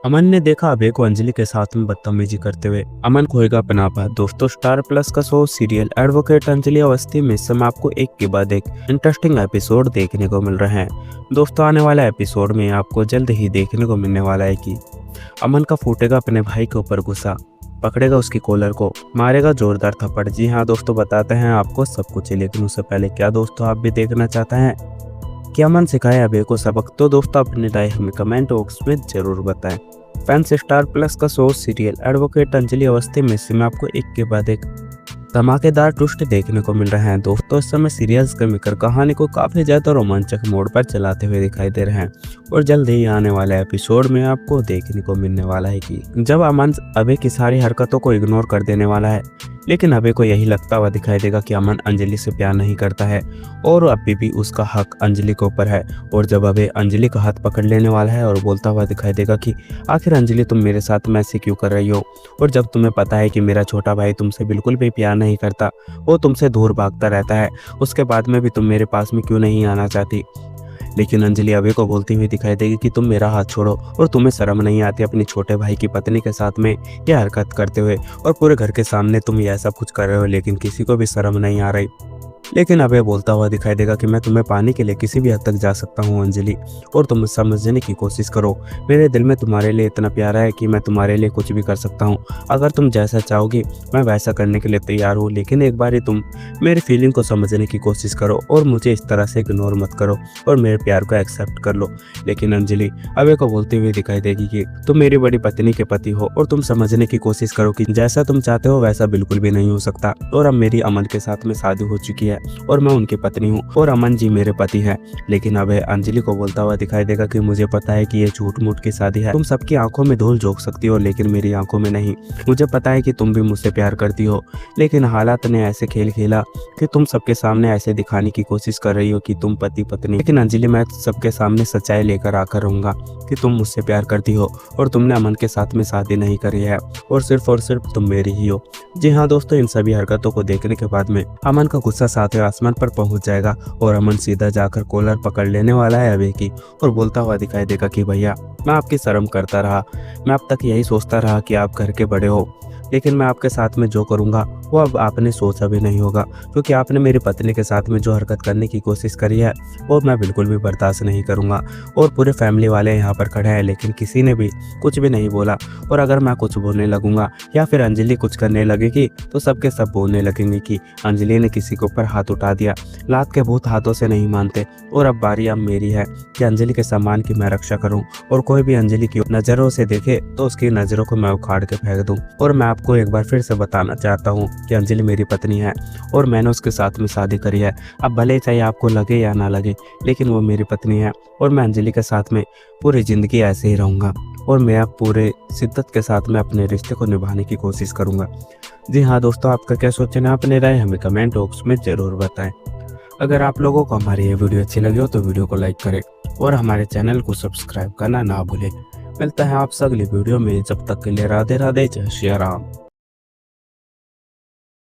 अमन ने देखा अभय को अंजलि के साथ में बदतमीजी करते हुए। अमन खोएगा अपना बात। दोस्तों, स्टार प्लस का show serial advocate Anjali Awasthi में इस समय आपको एक के बाद एक इंटरेस्टिंग एपिसोड देखने को मिल रहे हैं। दोस्तों, आने वाला एपिसोड में आपको जल्द ही देखने को मिलने वाला है कि अमन का फूटेगा अपने भाई के ऊपर गुस्सा, पकड़ेगा उसकी कॉलर को, मारेगा जोरदार थप्पड़। जी हाँ दोस्तों, बताते हैं आपको सब कुछ, लेकिन उससे पहले क्या दोस्तों आप भी देखना चाहते हैं कि अमन सिखाए अभय को सबक? तो दोस्तों अपनी राय हमें कमेंट बॉक्स में जरूर बताएं। फैंस स्टार प्लस का show serial advocate Anjali Awasthi में इसमें आपको एक के बाद एक धमाकेदार ट्विस्ट देखने को मिल रहे हैं। दोस्तों, इस समय सीरियल्स के मेकर कहानी को काफी ज्यादा रोमांचक मोड पर चलाते हुए दिखाई दे रहे हैं और जल्द ही आने वाले एपिसोड में आपको देखने को मिलने वाला है कि जब अमन अभय की सारी हरकतों को इग्नोर कर देने वाला है, लेकिन अभय को यही लगता हुआ दिखाई देगा कि अमन अंजलि से प्यार नहीं करता है और अभी भी उसका हक अंजलि के ऊपर है। और जब अभय अंजलि का हाथ पकड़ लेने वाला है और बोलता हुआ दिखाई देगा कि आखिर अंजलि तुम मेरे साथ में ऐसे क्यों कर रही हो, और जब तुम्हें पता है कि मेरा छोटा भाई तुमसे बिल्कुल भी प्यार नहीं करता, वो तुमसे दूर भागता रहता है, उसके बाद में भी तुम मेरे पास में क्यों नहीं आना चाहती। लेकिन अंजलि अभय को बोलती हुई दिखाई देगी कि तुम मेरा हाथ छोड़ो, और तुम्हें शर्म नहीं आती अपने छोटे भाई की पत्नी के साथ में यह हरकत करते हुए, और पूरे घर के सामने तुम यह सब कुछ कर रहे हो लेकिन किसी को भी शर्म नहीं आ रही। लेकिन अभय बोलता हुआ दिखाई देगा कि मैं तुम्हें पाने के लिए किसी भी हद तक जा सकता हूँ अंजलि, और तुम समझने की कोशिश करो। मेरे दिल में तुम्हारे लिए इतना प्यार है कि मैं तुम्हारे लिए कुछ भी कर सकता हूँ। अगर तुम जैसा चाहोगी मैं वैसा करने के लिए तैयार हूँ, लेकिन एक बार ही तुम मेरी फीलिंग को समझने की कोशिश करो और मुझे इस तरह से इग्नोर मत करो और मेरे प्यार को एक्सेप्ट कर लो। लेकिन अंजलि अभय को बोलते हुए दिखाई देगी कि तुम मेरी बड़ी पत्नी के पति हो और तुम समझने की कोशिश करो कि जैसा तुम चाहते हो वैसा बिल्कुल भी नहीं हो सकता, और अब मेरी अमन के साथ में शादी हो चुकी है और मैं उनकी पत्नी हूँ और अमन जी मेरे पति हैं। लेकिन अभय अंजलि को बोलता हुआ दिखाई देगा कि मुझे पता है कि ये झूठ मूठ की शादी है, तुम सबकी आंखों में धूल झोंक सकती हो लेकिन मेरी आंखों में नहीं। मुझे पता है कि तुम भी मुझसे प्यार करती हो, लेकिन हालात ने ऐसे खेल खेला कि तुम सबके सामने ऐसे दिखाने की कोशिश कर रही हो कि तुम पति पत्नी। लेकिन अंजलि, मैं सबके सामने सच्चाई लेकर आकर रहूंगा कि तुम मुझसे प्यार करती हो और तुमने अमन के साथ में शादी नहीं करी है और सिर्फ तुम मेरी ही हो। जी हाँ दोस्तों, इन सभी हरकतों को देखने के बाद में अमन का गुस्सा सातवें आसमान पर पहुंच जाएगा और अमन सीधा जाकर कॉलर पकड़ लेने वाला है अभय की और बोलता हुआ दिखाई देगा कि भैया, मैं आपकी शर्म करता रहा, मैं अब तक यही सोचता रहा कि आप घर के बड़े हो, लेकिन मैं आपके साथ में जो करूंगा वो अब आपने सोचा भी नहीं होगा, क्योंकि आपने मेरी पत्नी के साथ में जो हरकत करने की कोशिश करी है वो मैं बिल्कुल भी बर्दाश्त नहीं करूंगा। और पूरे फैमिली वाले यहाँ पर खड़े हैं लेकिन किसी ने भी कुछ भी नहीं बोला, और अगर मैं कुछ बोलने लगूंगा या फिर अंजलि कुछ करने लगेगी तो सबके सब बोलने लगेंगे कि अंजलि ने किसी के ऊपर हाथ उठा दिया। लात के भूत हाथों से नहीं मानते, और अब बारी अब मेरी है कि अंजलि के सम्मान की मैं रक्षा करूँ, और कोई भी अंजलि की नज़रों से देखे तो उसकी नज़रों को मैं उखाड़ के फेंक दूँ। और मैं आपको एक बार फिर से बताना चाहता हूँ कि अंजलि मेरी पत्नी है और मैंने उसके साथ में शादी करी है। अब भले चाहे आपको लगे या ना लगे, लेकिन वो मेरी पत्नी है और मैं अंजलि के साथ में पूरी ज़िंदगी ऐसे ही रहूँगा, और मैं अब पूरे शिद्दत के साथ में अपने रिश्ते को निभाने की कोशिश करूँगा। जी हाँ दोस्तों, आपका क्या सोचना है? अपने राय हमें कमेंट बॉक्स में ज़रूर बताएं। अगर आप लोगों को हमारी ये वीडियो अच्छी लगी हो तो वीडियो को लाइक करें और हमारे चैनल को सब्सक्राइब करना ना भूलें। मिलता है आपसे अगली वीडियो में, जब तक के लिए राधे राधे, जय श्री राम।